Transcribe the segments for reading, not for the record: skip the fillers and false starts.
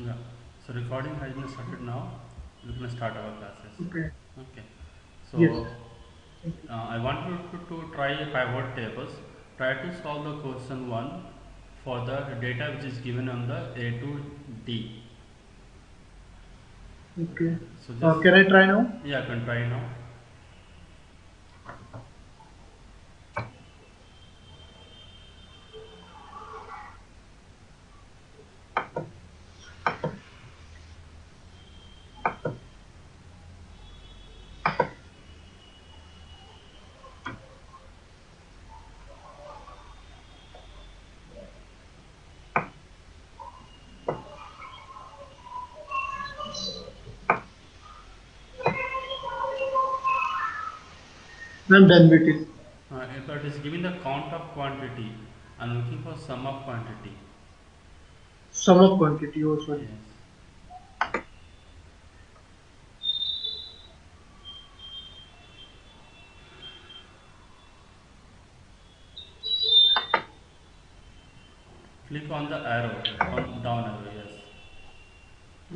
Yeah. So recording has been started now. We can start our classes. Okay. Okay. Yes. So Thank you. I want you to try pivot tables. Try to solve the question one for the data which is given on the A to D. Okay. So just Can I try now? yeah, you can try now. I'm done with it. If it is giving the count of quantity, I'm looking for sum of quantity. Sum of quantity. Oh, sorry. Yes. Click on the arrow, on down arrow. Yes.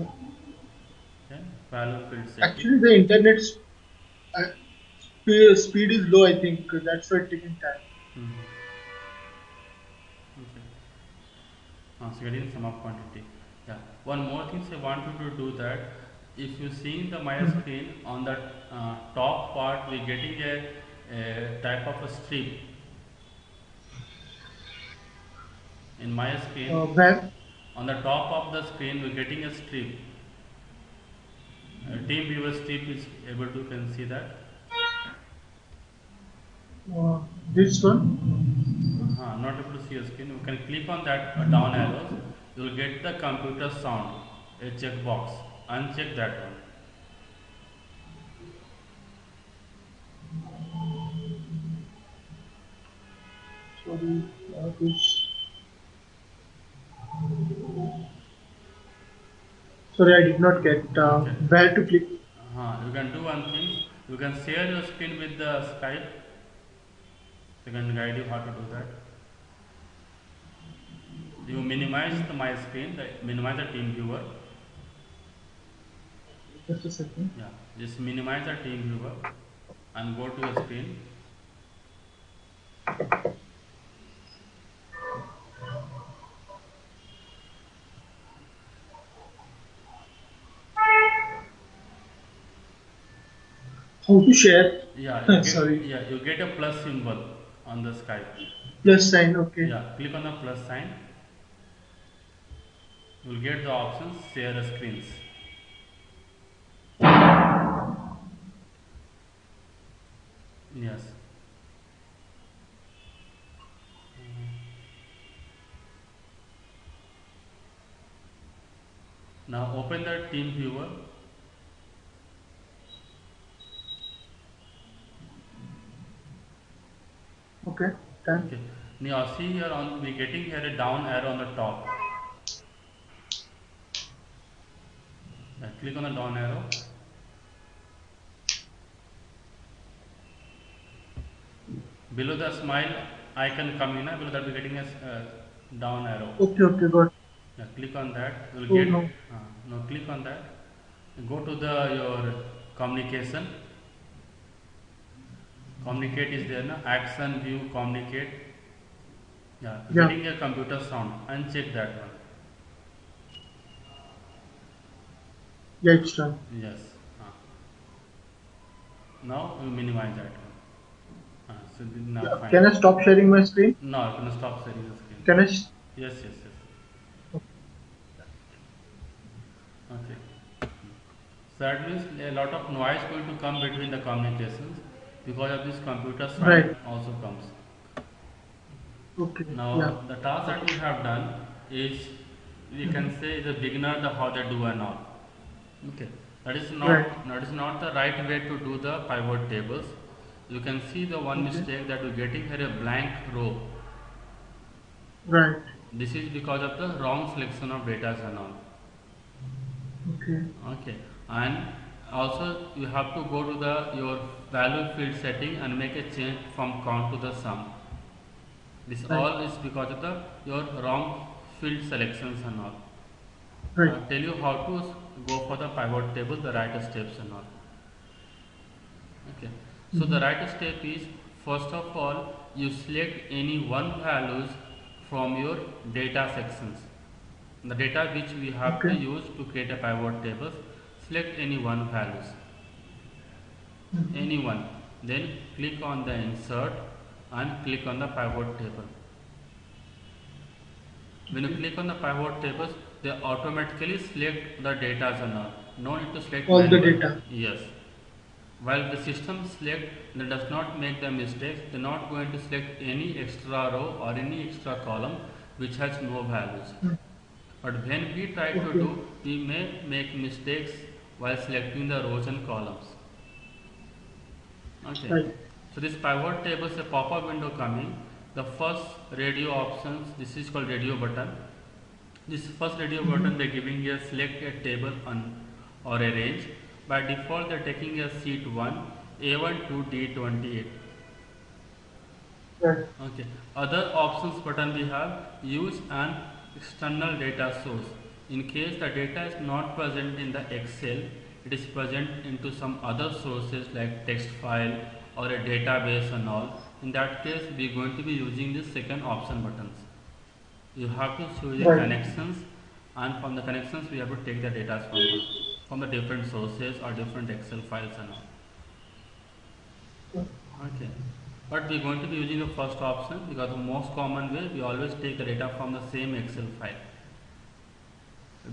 Okay. Value field setting. Actually, the internet's speed is low. I think that's why it's taking time. Mhm. Okay. So getting sum of quantity. Yeah. One more thing I want you to do that. If you see in the Maya Mhm. screen on the top part, we're getting a type of a strip in Maya screen. Where? On the top of the screen, we're getting a strip. Team viewer strip is able to can see that. This one. Not able to see a screen. You can click on that down arrows. You will get the computer sound, a checkbox. Uncheck that one. Sorry. This. Sorry, I did not get Okay. where to click. You can do one thing. You can share your screen with the Skype. They can guide you how to do that. You minimize my screen, minimize the team viewer. Just a second. Yeah, just minimize the team viewer and go to your screen. How to share? Yeah, you get Sorry. yeah you get a plus symbol on the Skype. Plus sign. Okay. Yeah, click on the plus sign. You will get the options share screens. Yes. Now open the team viewer. Okay. Done. Okay. Now see here on we getting here a down arrow on the top. Click on the down arrow. Below the smile icon coming up, below that we're getting a down arrow. Okay. Okay. Got. Yeah, click on that. You'll Oh get no. now click on that. Go to the your communication. Communicate is there now. Action view communicate. Yeah, Yeah. getting a computer sound. Uncheck that one. Yeah. It's done. Yes. Uh, Now you minimize that one. So now Yeah. fine. Can I stop sharing my screen? Now you can stop sharing the screen. Can I? Yes, yes, yes. Okay. So that means a lot of noise going to come between the communications because of this computer sound Right. also comes. Okay. Yeah. Now the task that we have done is we can Mhm. say the beginner the how they do and all. Okay. Right. That is not the right way to do the pivot tables. You can see the one Okay. mistake that we're getting here a blank row. Right. This is because of the wrong selection of data and all. Okay. Okay, and also you have to go to the your value field setting and make a change from count to the sum. This Right. all is because of the your wrong field selections and all. Right. tell you how to go for the pivot table, the right steps and all. Okay. So the Mm-hmm. right step is, first of all you select any one values from your data sections. The data which we have to Okay. use to create a pivot tables, select any one values, Mm-hmm. any one. Then click on the insert and click on the pivot table. When you Okay. click on the pivot tables, they automatically select the data and all. No need to select All the manual. data. Yes. While the system select, that does not make the mistakes, they are not going to select any extra row or any extra column which has no values. Mm. But when we try to Okay. do, we may make mistakes while selecting the rows and columns. Okay. Right. So this pivot table is a pop-up window coming. The first radio options, this is called radio button. This first radio Mm-hmm. button, they're giving a select a table on or a range. By default, they're taking a seat 1, A1 to D28. Right. Okay. Other options button we have, use an external data source. In case the data is not present in the Excel, it is present into some other sources like text file or a database and all. In that case, we are going to be using this second option buttons. You have to show the Right. connections, and from the connections we have to take the data from the different sources or different Excel files and all. Okay. But we are going to be using the first option because the most common way, we always take the data from the same Excel file.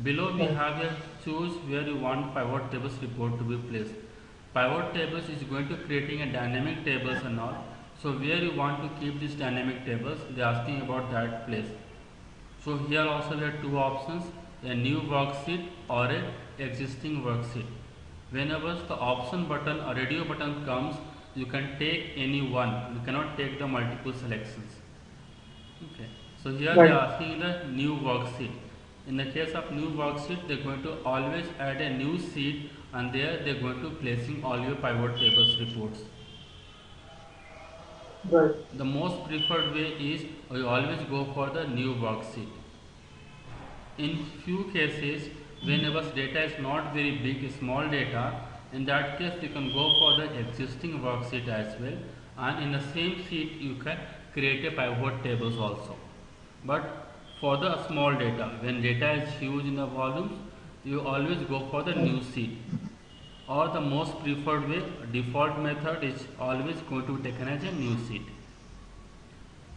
Below we Right. have a choose where you want pivot tables report to be placed. Pivot tables is going to creating a dynamic tables and all. So where you want to keep these dynamic tables, they are asking about that place. So here also we have two options, a new worksheet or a existing worksheet. Whenever the option button or radio button comes, you can take any one. You cannot take the multiple selections. Okay. So here they Right. are asking the new worksheet. In the case of new worksheet, they are going to always add a new sheet, and there they are going to placing all your pivot tables reports. Right. The most preferred way is you always go for the new worksheet. In few cases, whenever data is not very big, small data, in that case you can go for the existing worksheet as well, and in the same sheet you can create a pivot tables also. But for the small data, when data is huge in the volumes, you always go for the new sheet. Or the most preferred way, default method is always going to be taken as a new sheet.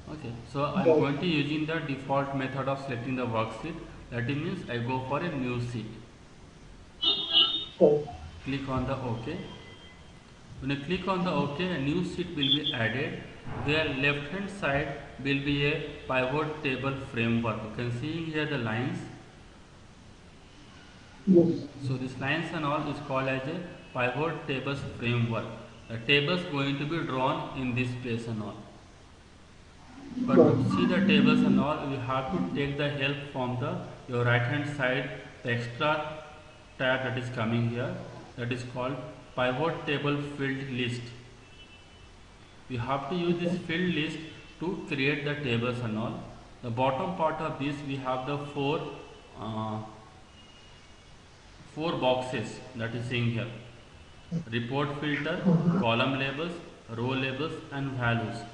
Okay, so I am Right. going to using the default method of selecting the worksheet. That means I go for a new sheet. Right. Click on the OK. When you click on the OK, a new sheet will be added. Where left hand side will be a pivot table framework. You can see here the lines. Yes. So this lines and all is called as a pivot tables framework. The tables going to be drawn in this place and all. But to Right. see the tables and all, you have to take the help from the your right hand side, the extra tab that is coming here, that is called pivot table field list. You have to use this Okay. field list to create the tables and all. The bottom part of this we have the uh, four boxes that is seeing here: report filter, column labels, row labels, and values.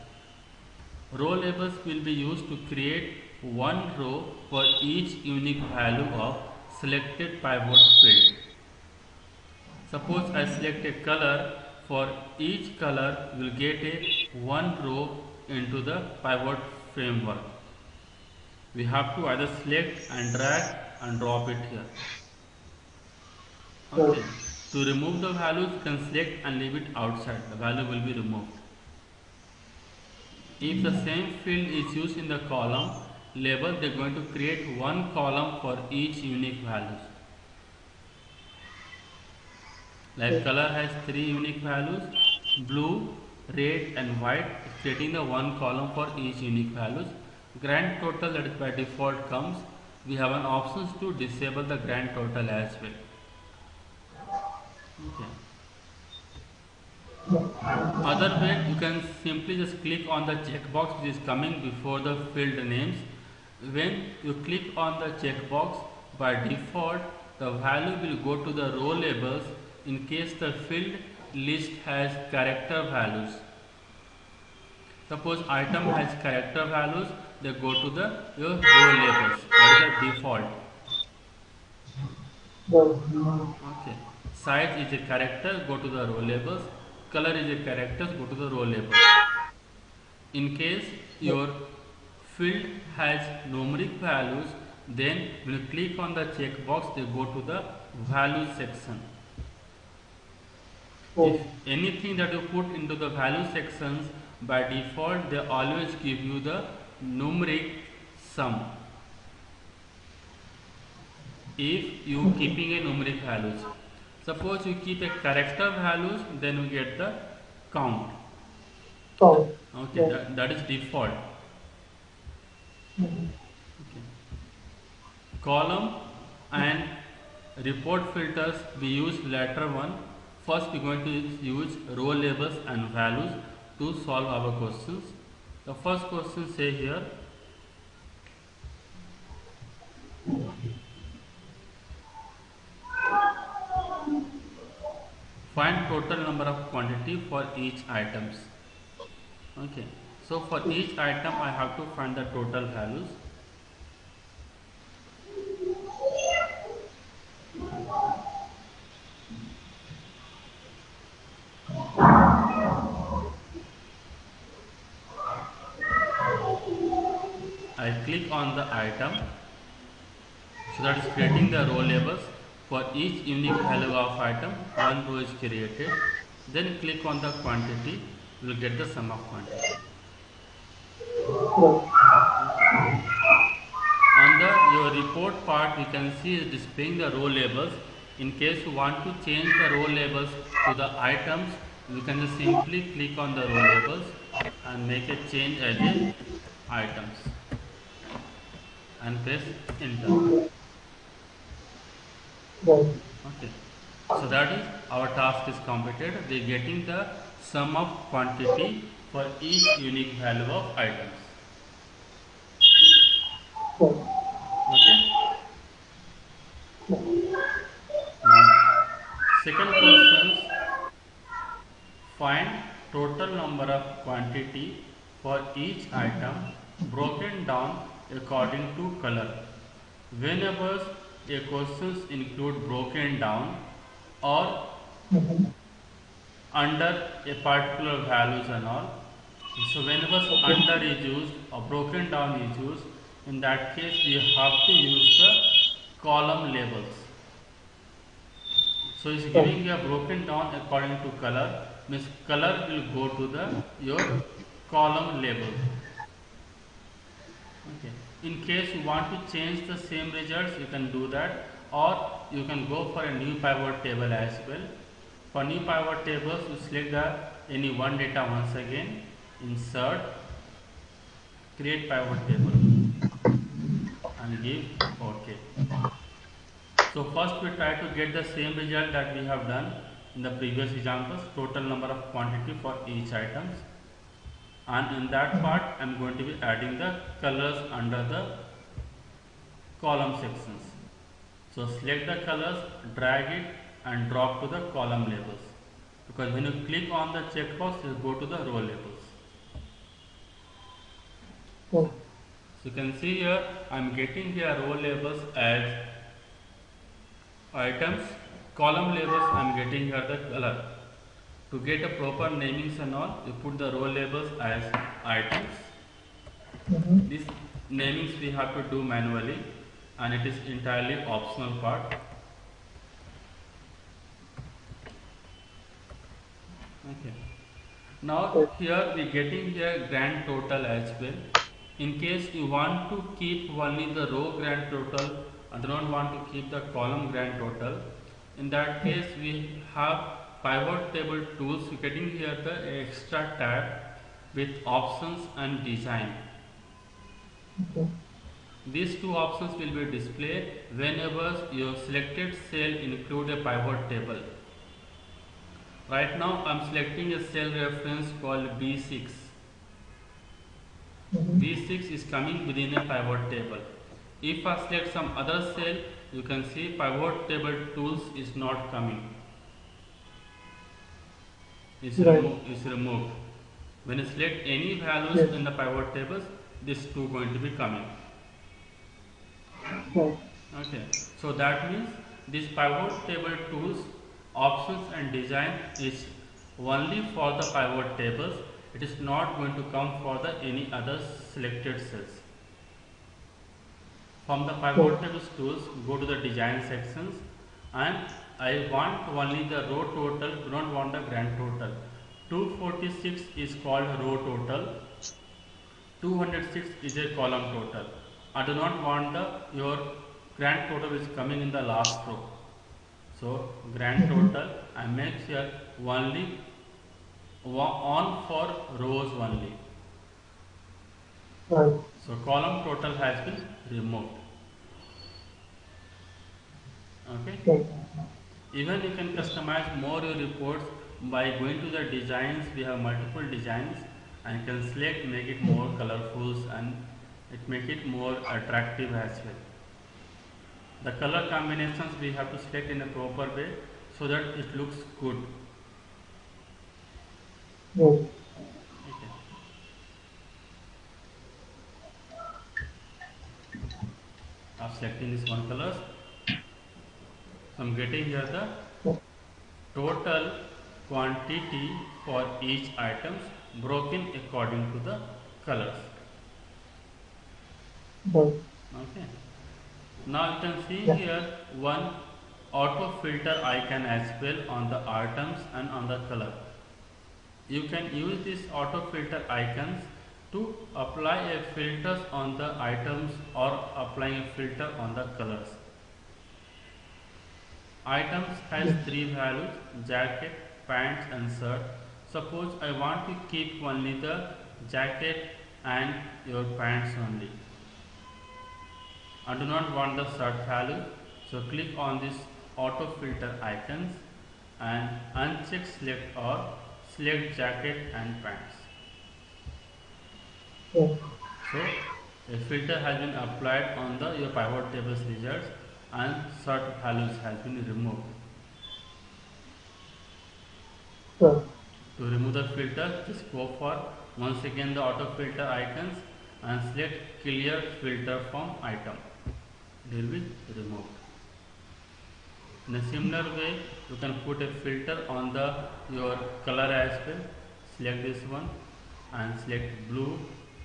Row labels will be used to create one row for each unique value of selected pivot field. Suppose I select a color, for each color you will get a one row into the pivot framework. We have to either select and drag and drop it here. Right. Okay. To remove the values, you can select and leave it outside. The value will be removed. If the same field is used in the column label, they are going to create one column for each unique values. Like Right. color has three unique values, blue, red and white, creating the one column for each unique values. Grand total that is by default comes. We have an options to disable the grand total as well. Okay. Other way, you can simply just click on the checkbox which is coming before the field names. When you click on the checkbox, by default the value will go to the row labels in case the field list has character values. Suppose item has character values, they go to the your row labels. That is the default. Okay. Size is a character, go to the row labels. Color is a characters, go to the row labels. In case your field has numeric values, then when you click on the checkbox, they go to the value section. If anything that you put into the value sections, by default they always give you the numeric sum. If you keeping a numeric values, suppose you keep a character values, then you get the count. Okay, that is default. Okay. Column and report filters, we use latter one. First we are going to use row labels and values to solve our questions. The first question say here, find total number of quantity for each items. Okay, so for each item I have to find the total values. I click on the item, so that is creating the row labels. For each unique value of item, one row is created. Then click on the quantity, you will get the sum of quantity. On the your report part, you can see is displaying the row labels. In case you want to change the row labels to the items, you can just simply click on the row labels and make a change as a items and press enter. Okay, so that is our task is completed. They are getting the sum of quantity for each unique value of items. Okay. Now, second question, find total number of quantity for each item broken down according to color. Whenever a questions include broken down or under a particular values and all, so whenever under is used or broken down is used, in that case we have to use the column labels. So it's giving a broken down according to color, means color will go to the your column label. Okay. In case you want to change the same results, you can do that, or you can go for a new pivot table as well. For new pivot tables, you select the any one data once again, insert, create pivot table and give OK. So first we try to get the same result that we have done in the previous examples, total number of quantity for each items. And in that part I am going to be adding the colors under the column sections. So select the colors, drag it and drop to the column labels, because when you click on the checkbox you go to the row labels. So you can see here I am getting here row labels as items, column labels I am getting here the color. To get a proper namings and all, you put the row labels as items. These namings we have to do manually and it is entirely optional part. Okay. Now here we getting here grand total as well. In case you want to keep only the row grand total and don't want to keep the column grand total, in that case we have pivot table tools. You getting here the extra tab with options and design. These two options will be displayed whenever your selected cell include a pivot table. Right now I am selecting a cell reference called B6. B6 is coming within a pivot table. If I select some other cell, you can see pivot table tools is not coming. Right. Is removed. When you select any values Yes. in the pivot tables, this two going to be coming. Right. Okay, so that means this pivot table tools options and design is only for the pivot tables. It is not going to come for the any other selected cells. From the pivot Right. tables tools, go to the design sections, and I want only the row total, do not want the grand total. 246 is called row total, 206 is a column total. I do not want your grand total is coming in the last row. So grand Mm-hmm. total I make here only on for rows only. Right. So column total has been removed. Okay. Right. Even you can customize more your reports by going to the designs. We have multiple designs and you can select, make it more colorful, and it make it more attractive as well. The color combinations we have to select in a proper way so that it looks good. Right. Okay. I'm selecting this one colors. So I'm getting here the total quantity for each items broken according to the colors. Right. Okay. Now you can see Yeah. here one auto filter icon as well on the items and on the color. You can use these auto filter icons to apply a filters on the items or applying a filter on the colors. Items has Yes. three values: jacket, pants and shirt. Suppose I want to keep only the jacket and your pants only. I do not want the shirt value, so click on this auto filter icons and uncheck select or select jacket and pants. Right. So a filter has been applied on the your pivot tables results and shirt values has been removed. Right. To remove the filter, just go for once again the auto filter icons and select clear filter from item. It will be removed. In a similar way, you can put a filter on the your color as well. Select this one and select blue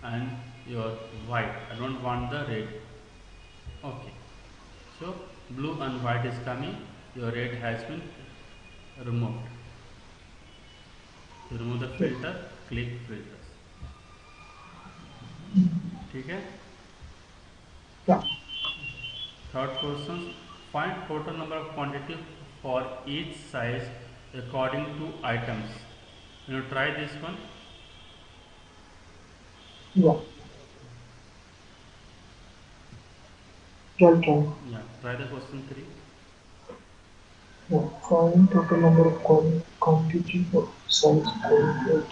and your white. I don't want the red. Okay. So blue and white is coming. Your red has been removed. To remove the Yes. filter, click filters. ठीक है? Yeah. Third question, find total number of quantity for each size according to items. You try this one. Yeah. I'll try. Yeah, try the question 3. Yeah. Find total number of quantity of size for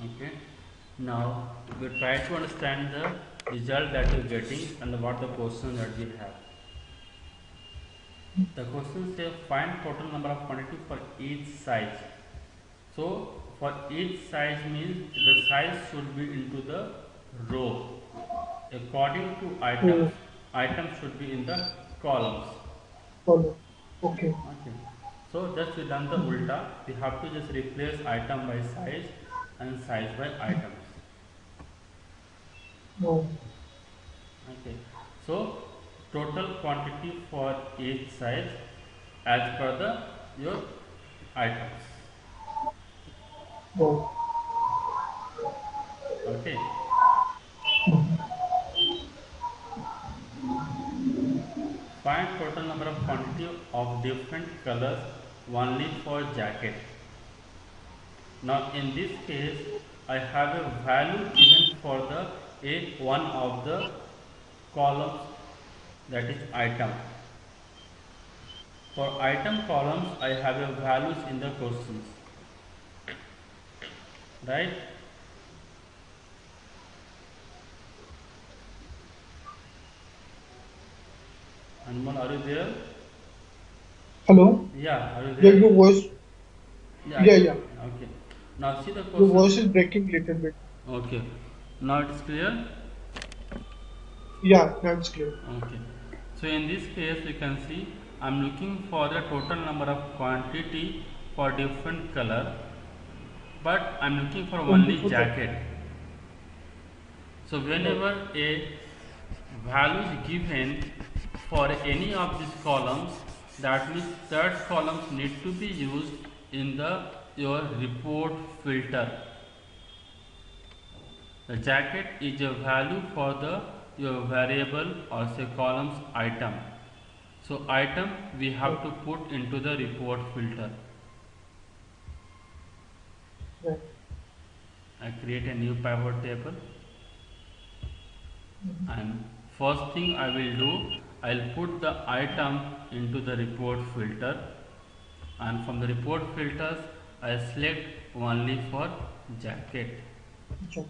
Okay. Now we try to understand the result that you're getting and what the question that we have. The question says find total number of quantity for each size. So for each size means the size should be into the row. According to items, items should be in the columns. follow. Okay. Okay. So just we done the ulta. We have to just replace item by size and size by items. No. Okay. So total quantity for each size as per the your items. Right. Okay. Find total number of quantity of different colors only for jacket. Now in this case, I have a value given for the a one of the columns, that is item. For item columns, I have a values in the questions, right? Anmol, are you there? Hello? Yeah, are you Yeah, there? your voice. Yeah, Yeah, yeah. okay. Now see the Your question. voice is breaking little bit. Okay. Now it's clear? Yeah, that's clear. Okay. So in this case you can see I'm looking for the total number of quantity for different color, but I'm looking for only 24 that. jacket. So Right. whenever a value is given for any of these columns, that means that columns need to be used in the your report filter. The jacket is a value for the your variable or say columns item. So item we Right. have to put into the report filter. Right. I create a new pivot table, and first thing I will do, I'll put the item into the report filter, and from the report filters I select only for jacket. Sure.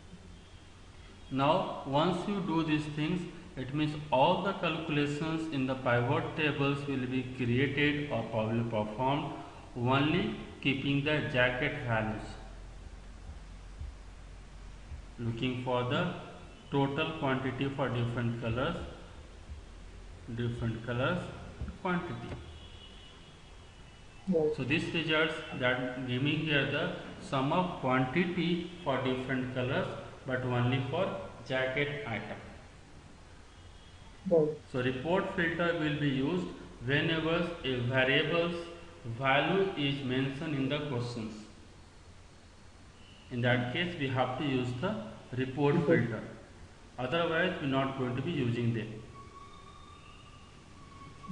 Now once you do these things, it means all the calculations in the pivot tables will be created or probably performed only keeping the jacket values, looking for the total quantity for different colors quantity. Right. So this results that giving here the sum of quantity for different colors but only for jacket item. Right. So report filter will be used whenever a variable's value is mentioned in the questions. In that case we have to use the report Report. filter, otherwise we are not going to be using them.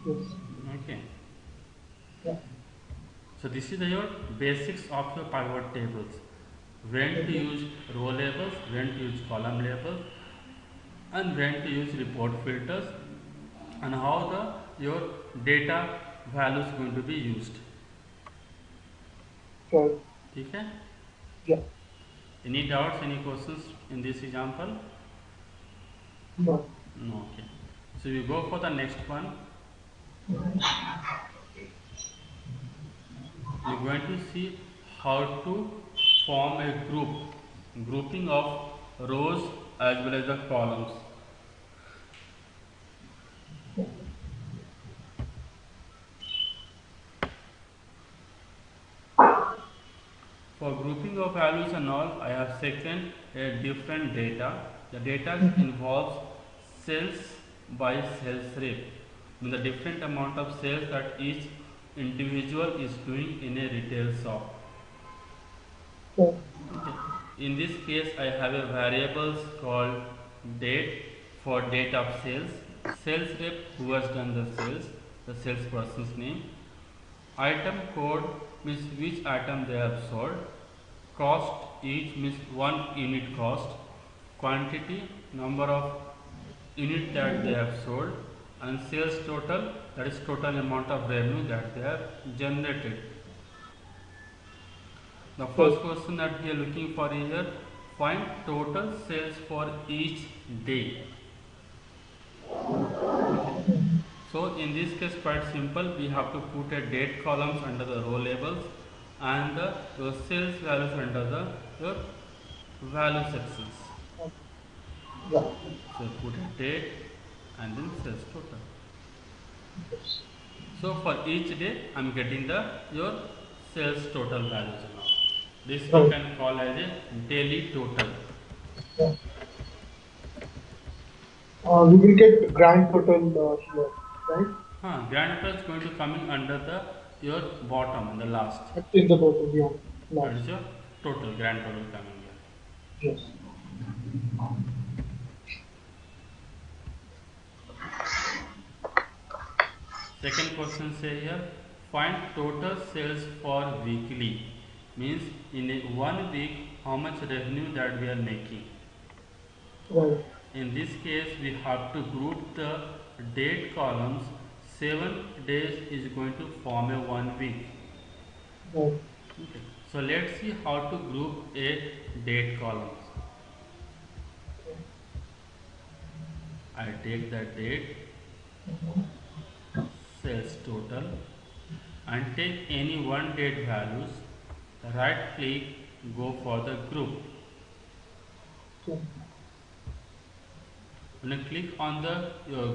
Yes. Okay. Yeah. So this is your basics of your pivot tables. When to Okay. use row labels, when to use column labels, and when to use report filters, and how the your data value is going to be used. Right. Okay? Yeah. Any doubts? Any questions in this example? No. No. Okay. So we go for the next one. We're going to see how to form a grouping of rows as well as the columns. For grouping of values and all, I have taken a different data. The data involves sales by sales rep, means the different amount of sales that each individual is doing in a retail shop. Right. Okay. In this case, I have a variables called date for date of sales, sales rep who has done the sales, the salesperson's name, item code means which item they have sold, cost each means one unit cost, quantity number of unit that they have sold, and sales total, that is total amount of revenue that they have generated. The Right. first question that we are looking for is here, find total sales for each day. Okay. So in this case quite simple, we have to put a date columns under the row labels and your sales values under the your value sections. Yeah. So put a date and then sales total. Yes. So for each day I am getting the your sales total values now. This we Right. can call as a daily total. Yeah. We will get grand total here, right? Grand total is going to come in under the your bottom in the last. In the bottom, yeah. That Last. is your total, grand total coming here. Yes. Second question say here, find total sales for weekly. Means in a 1 week, how much revenue that we are making. Right. In this case, we have to group the date columns. 7 days is going to form a 1 week. Right. Okay. So let's see how to group a date columns. I take the date, sales total, and take any one date values. Right click, go for the group. Okay. When you click on the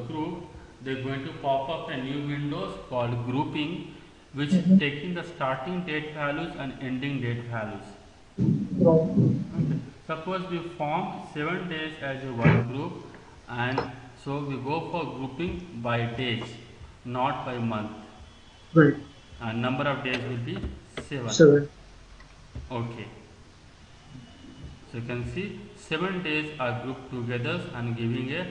group, they're going to pop up a new windows called grouping, which is taking the starting date values and ending date values. Right. Okay. Suppose we form 7 days as a one group, and so we go for grouping by days, not by month. Right. And number of days will be 7. 7. Okay. So you can see 7 days are grouped together and giving a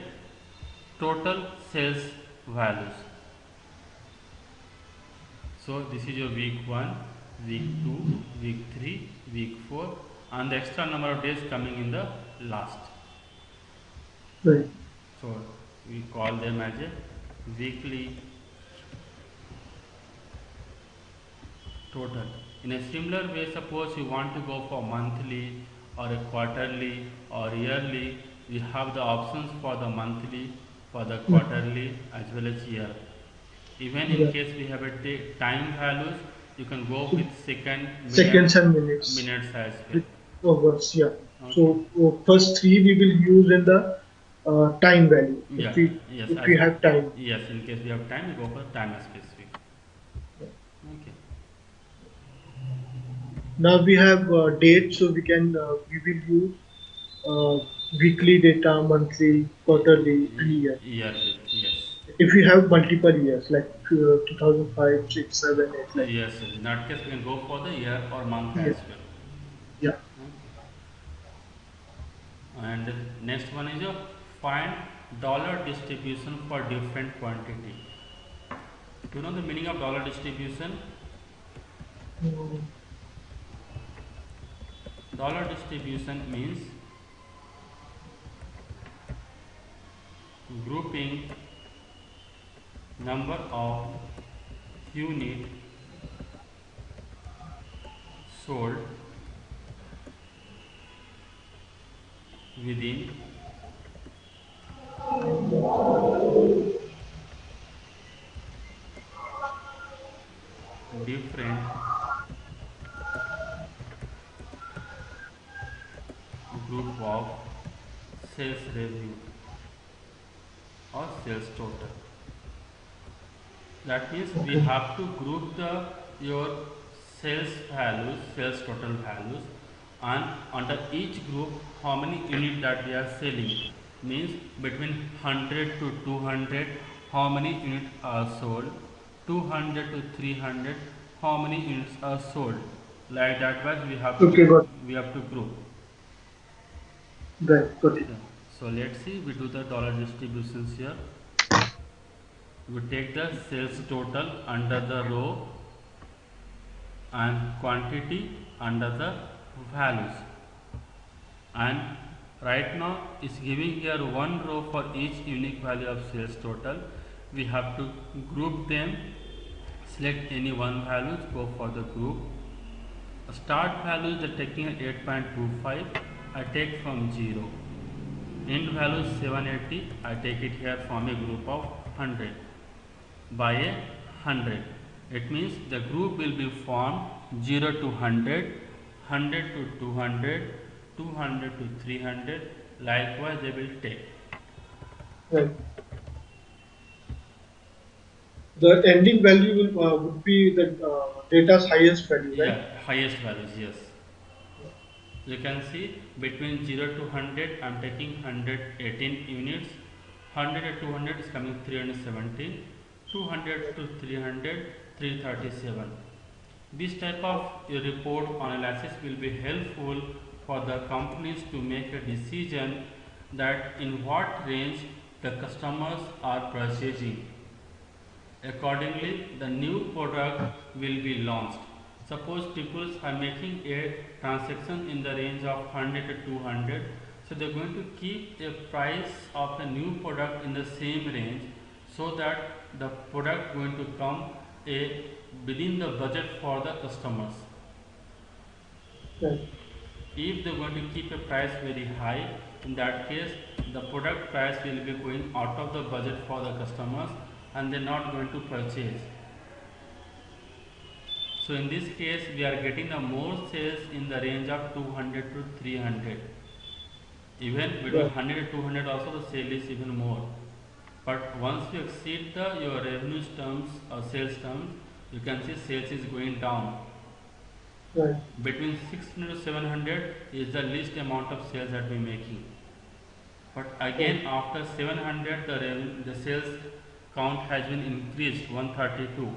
total sales values. So this is your week 1, week 2, week 3, week 4, and the extra number of days coming in the last. Right. So we call them as a weekly total. In a similar way, suppose you want to go for monthly or a quarterly or yearly, we have the options for the monthly, for the quarterly as well as year. Even in Yeah. case we have a time values, you can go with Seconds and minutes. minutes as well. With hours, yeah. Okay. So first 3 we will use in the time value. Yeah. If we Yes. if we have time. Yes. In case we have time, we go for time specific. Okay. Now we have date, so we will use weekly data, monthly, quarterly, and year. Yearly. Yes. If we have multiple years, like 2005, 6, 7, 8, like Yes. In that case, we can go for the year or month yeah. as well. Yeah. And next one is your find dollar distribution for different quantity. You know the meaning of dollar distribution? Mm, Dollar distribution means grouping number of unit sold within different group of sales revenue or sales total. That means we have to group your sales values, sales total values, and under each group how many units that we are selling. Means between 100 to 200 how many units are sold, 200 to 300 how many units are sold. Like that way Okay, got we have to group. right, got it. So let's see, we do the dollar distributions here. We take the sales total under the row and quantity under the values, and right now it's giving here one row for each unique value of sales total. We have to group them, select any one values, go for the group. Start values are taking 8.25, I take from 0. End value 780, I take it here from a group of 100 by 100. It means the group will be formed 0 to 100, 100 to 200, 200 to 300. Likewise, they will take. Right. The ending value would be the data's highest value, right? Yeah, highest values, yes. You can see between 0 to 100, I am taking 118 units. 100 to 200 is coming 317, 200 to 300, 337. This type of report analysis will be helpful for the companies to make a decision that in what range the customers are purchasing. Accordingly, the new product will be launched. Suppose people are making a transaction in the range of 100 to 200, so they are going to keep the price of the new product in the same range, so that the product going to come within the budget for the customers. Right. If they are going to keep a price very high, in that case the product price will be going out of the budget for the customers and they are not going to purchase. So in this case we are getting the more sales in the range of 200 to 300. Even between Right. 100 to 200 also the sale is even more. But once you exceed your revenue terms or sales terms, you can see sales is going down. Right. Between 600 to 700 is the least amount of sales that we are making. But again after 700 the sales count has been increased 132.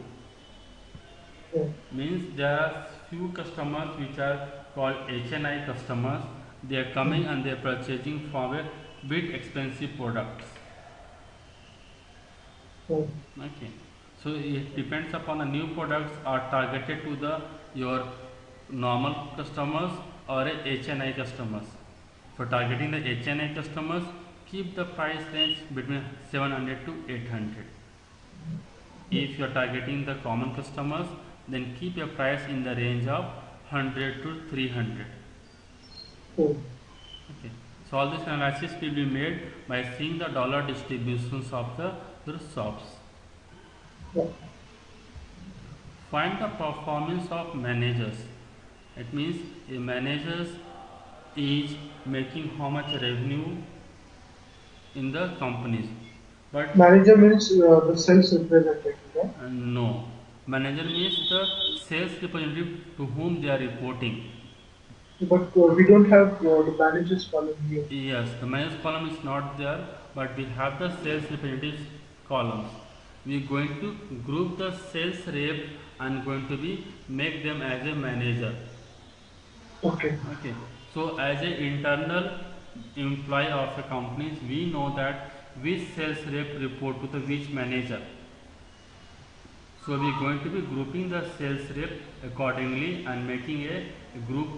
Right. Means there are few customers which are called HNI customers. They are coming and they are purchasing from a bit expensive products. Right. Okay. So it depends upon the new products are targeted to the your normal customers or a HNI customers. For targeting the HNI customers, keep the price range between 700 to 800. If you are targeting the common customers, then keep your price in the range of 100 to 300. Right. Okay. So all this analysis will be made by seeing the dollar distributions of the shops. Right. Find the performance of managers. It means a manager is making how much revenue in the companies. But Manager means the sales representative, right? no, manager means the sales representative to whom they are reporting. But we don't have the managers column here. Yes, the managers column is not there, but we have the sales representatives columns. We are going to group the sales rep and going to be make them as a manager. Okay. Okay. So as an internal employee of a company, we know that which sales rep report to the which manager. So we are going to be grouping the sales rep accordingly and making a group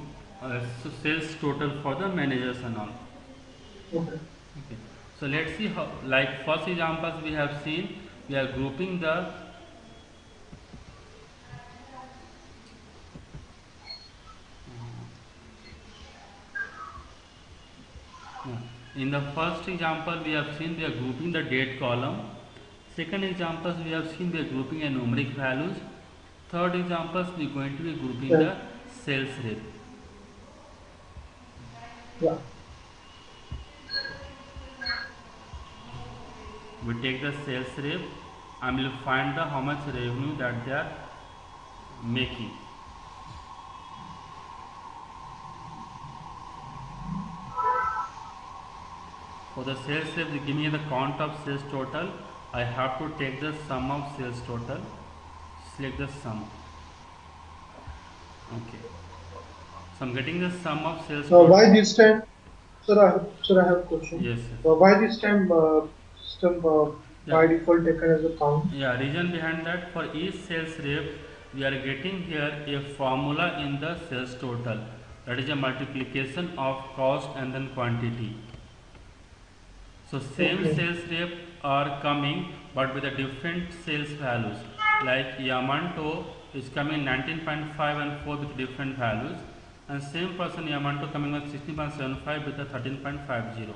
sales total for the managers and all. Okay. Okay. So let's see how, like first examples we have seen, we are grouping the in the first example we have seen we are grouping the date column. Second examples we have seen we are grouping a numeric values. Third examples we are going to be grouping Right. the sales rep. Yeah. We take the sales rep and we'll find the how much revenue that they are making. For the sales rep, they give me the count of sales total. I have to take the sum of sales total. Select the sum. Okay. So I'm getting the sum of sales total. Why this time, sir, I have a question. Yes. Why this time system by Yeah. default taken as a count? Yeah, reason behind that, for each sales rep we are getting here a formula in the sales total, that is a multiplication of cost and then quantity. So same Okay. sales rep are coming but with a different sales values, like Yamanto is coming 19.5 and 4 with different values, and same person Yamanto coming with 16.75 with a 13.50.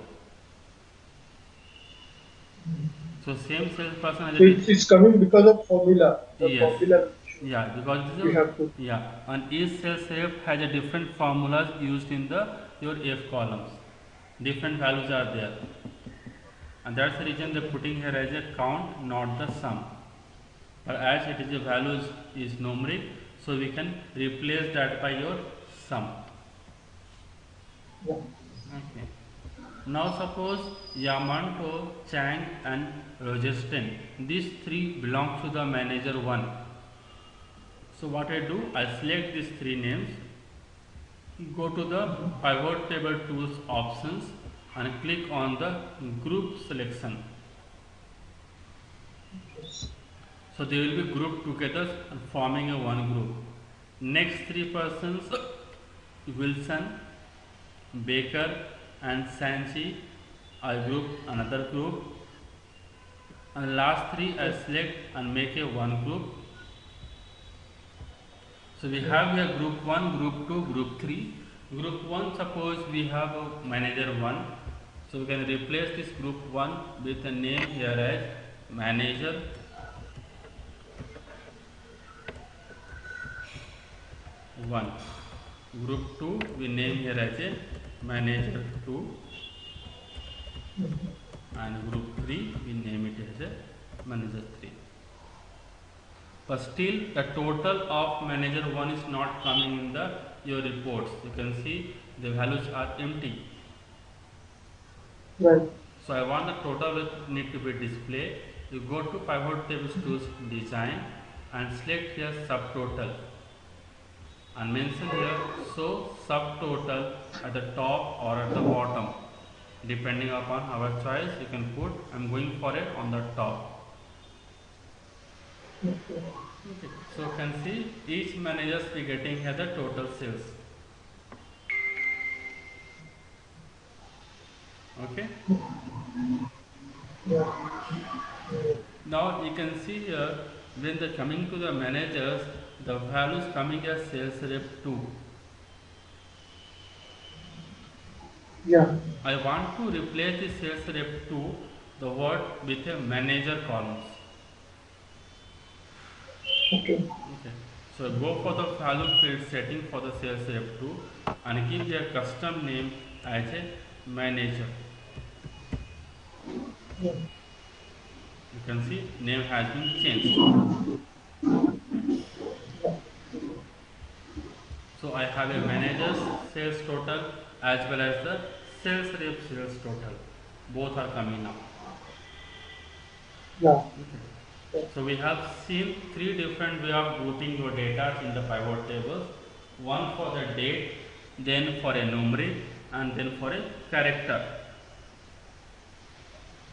So same salesperson has So a it's coming because of formula. The yes, formula yeah, because this we is have to. yeah, and each sales rep has a different formulas used in the your F columns. Different values are there, and that's the reason they're putting here as a count, not the sum. But as it is a values is numeric, so we can replace that by your sum. Yeah. Okay. Now suppose Yamanto, Chang and Rogestin. These three belong to the manager 1. So what I do, I select these three names, go to the pivot table tools options and click on the group selection. So they will be grouped together and forming a one group. Next three persons, Wilson, Baker and Sanchi, I group another group, and last three I select and make a one group. So we have here group 1, group 2, group 3. Group 1, suppose we have a manager 1. So we can replace this group 1 with a name here as manager 1. Group 2 we name here as a manager 2, and group 3 we name it as a manager 3. But still the total of manager 1 is not coming in the your reports. You can see the values are empty. Right. So I want the total need to be displayed. You go to pivot tables tools design and select here subtotal and mention here show subtotal at the top or at the bottom, depending upon our choice. You can put I'm going for it on the top. Okay. Okay. So you can see each managers we getting here the total sales. Okay. Yeah. Now you can see here when the coming to the managers, the values coming as sales rep 2. Yeah. I want to replace the sales rep 2 the word with a manager columns. Okay. Okay. So go for the value field setting for the sales rep 2 and give a custom name as a manager. Yeah. You can see name has been changed. So I have a manager's sales total as well as the sales rep sales total. Both are coming now. Yeah. So we have seen three different way of grouping your data in the pivot tables. One for the date, then for a numeric, and then for a character.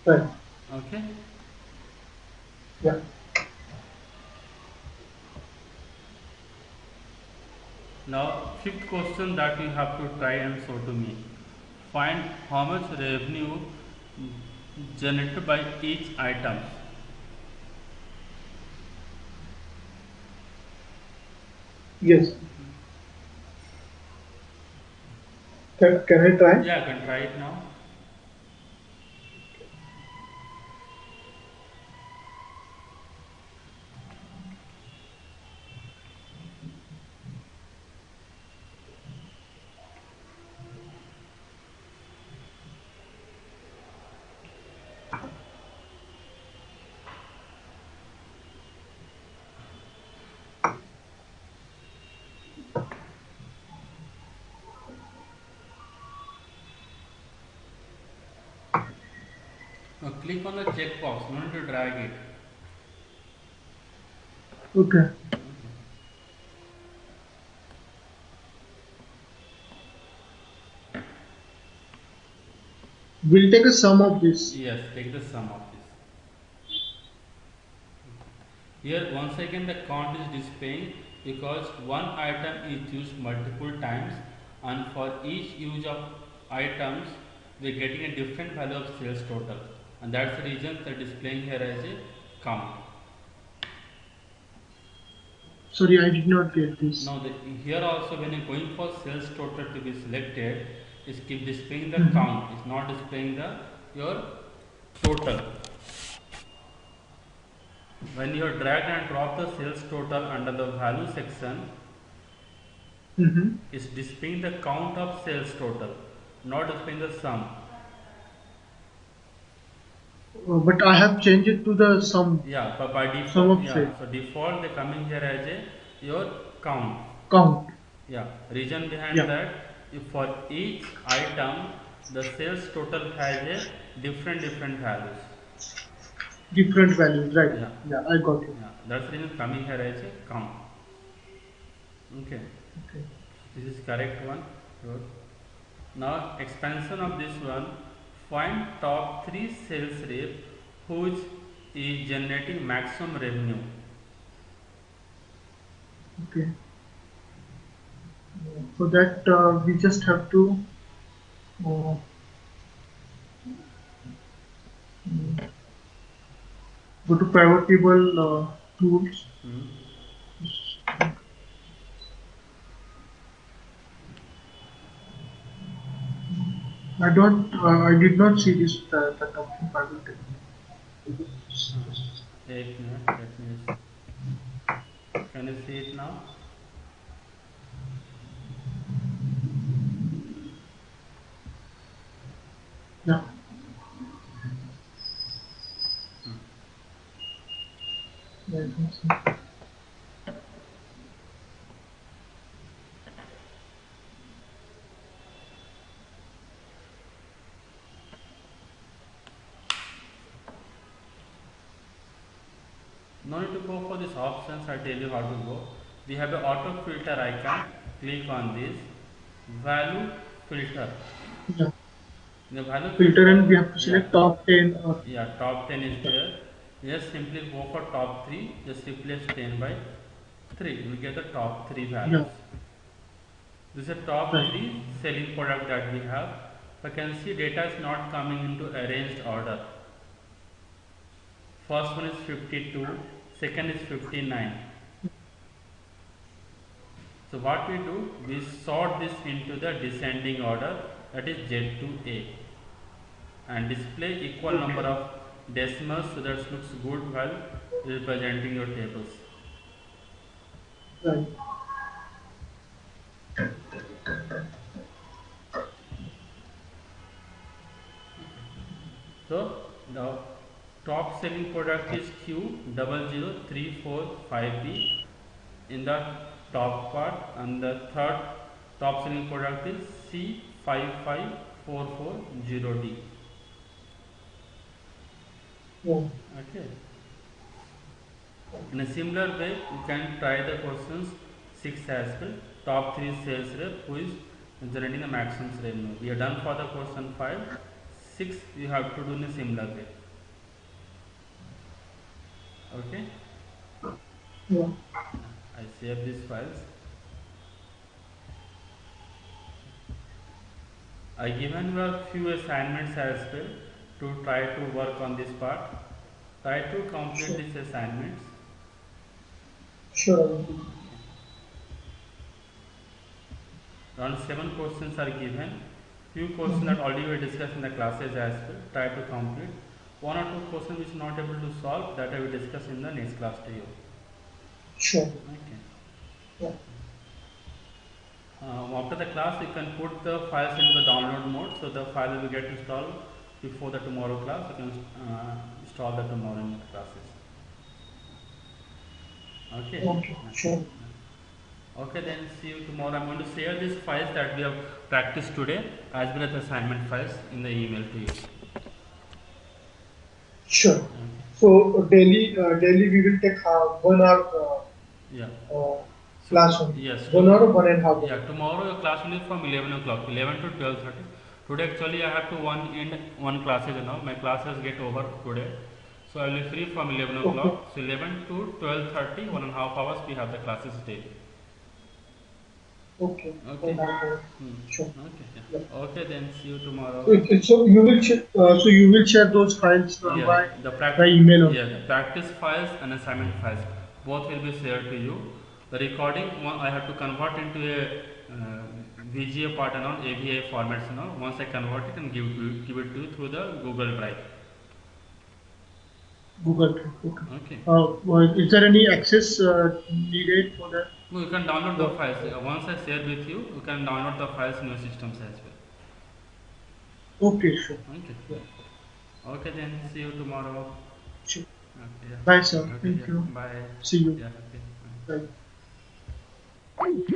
Right. Okay. Yeah. Now fifth question that you have to try and show to me. Find how much revenue generated by each item. Yes. Can I try? Yeah, I can try it now. Now click on the checkbox. You need to drag it. Okay. We'll take a sum of this. Yes, take the sum of this. Here once again the count is displaying because one item is used multiple times, and for each use of items we are getting a different value of sales total, and that's the reason they're displaying here as a count. Sorry, I did not get this. Now here also when you're going for sales total to be selected, is keep displaying the Mhm. count. It's not displaying the your total. When you drag and drop the sales total under the value section, Mm-hmm. it's displaying the count of sales total, not displaying the sum. But I have changed it to the sum Yeah, but by Sum default, of yeah. sales. So default they coming here as a your count. count. Yeah. Reason behind Yeah. that, if for each item the sales total has a different values. Different values, right? Yeah, Yeah, I got it. yeah. That's the reason coming here as a count. Okay, Okay. this is correct one. Good. Now expansion of this one. Find top three sales rep who is generating maximum revenue. Okay. For that, we just have to uh, go to pivot table tools. Hmm. I did not see this the company pivot table. 8 minutes. Let me. Can you see it now? Yeah. Yeah, I can see. No need to go for these options. I tell you how to go. We have a auto filter icon. Click on this value filter. Yeah. The value Filter, and we filter, have to yeah, select top 10 or yeah, top 10 is yeah. there. Just simply go for top 3. Just replace 10 by 3. You will get the top 3 Yeah. values. This is the top Right. 3 selling product that we have. You can see data is not coming into arranged order. First one is 52, second is 59. So what we do, we sort this into the descending order, that is Z to A, and display equal number Okay. of decimals so that it looks good while representing your tables. Right. So the top selling product is Q00345B in the top part, and the third top selling product is C55440D. Yeah. Okay. In a similar way, you can try the questions 6 as well. Top 3 sales rep who is generating the maximum revenue. We are done for the question 5. 6 you have to do in a similar way. Okay. Yeah. I save these files. I given you a few assignments as well to try to work on this part. Try to complete Sure. these assignments. Sure. I will do. Around 7 questions are given. Few questions Mhm. that already we discussed in the classes as well. Try to complete. 1 or 2 questions which not able to solve, that I will discuss in the next class to you. Sure. Okay. Yeah. After the class, you can put the files into the download mode, so the file will get installed before the tomorrow class. You can install the tomorrow in classes. Okay. Okay. Sure. Okay, then see you tomorrow. I'm going to share these files that we have practiced today as well as the assignment files in the email to you. Sure. Okay. So daily we will take 1 hour Yeah. uh, So, class only. yes. 1 hour or 1.5 hour. Yeah, tomorrow your class will be from 11 o'clock, 11 to 12:30. Today actually I have to one classes now. My classes get over today. So I will be free from 11 Okay. o'clock. So 11 to 12:30, 1.5 hours we have the classes daily. Okay. Okay. 1.5 hour. Hmm. Sure. Okay. Yeah. Yeah. Okay, then see you tomorrow. So you will share those files Yeah, the by email yeah, also. the practice files and assignment files both will be shared to you. The recording I have to convert into a VGA part and all AVI formats and all. Once I convert it and give it to you through the Google Drive. Google Drive. Okay. Okay. Is there any access needed for that? No, you can download the No. files. Once I share with you, you can download the files in your systems as well. Okay. Sure. Okay. Yeah. Okay, then see you tomorrow. Sure. Okay. Yeah. Bye, sir. Okay. Thank Yeah. you. Bye. See you. Yeah. Okay. Bye.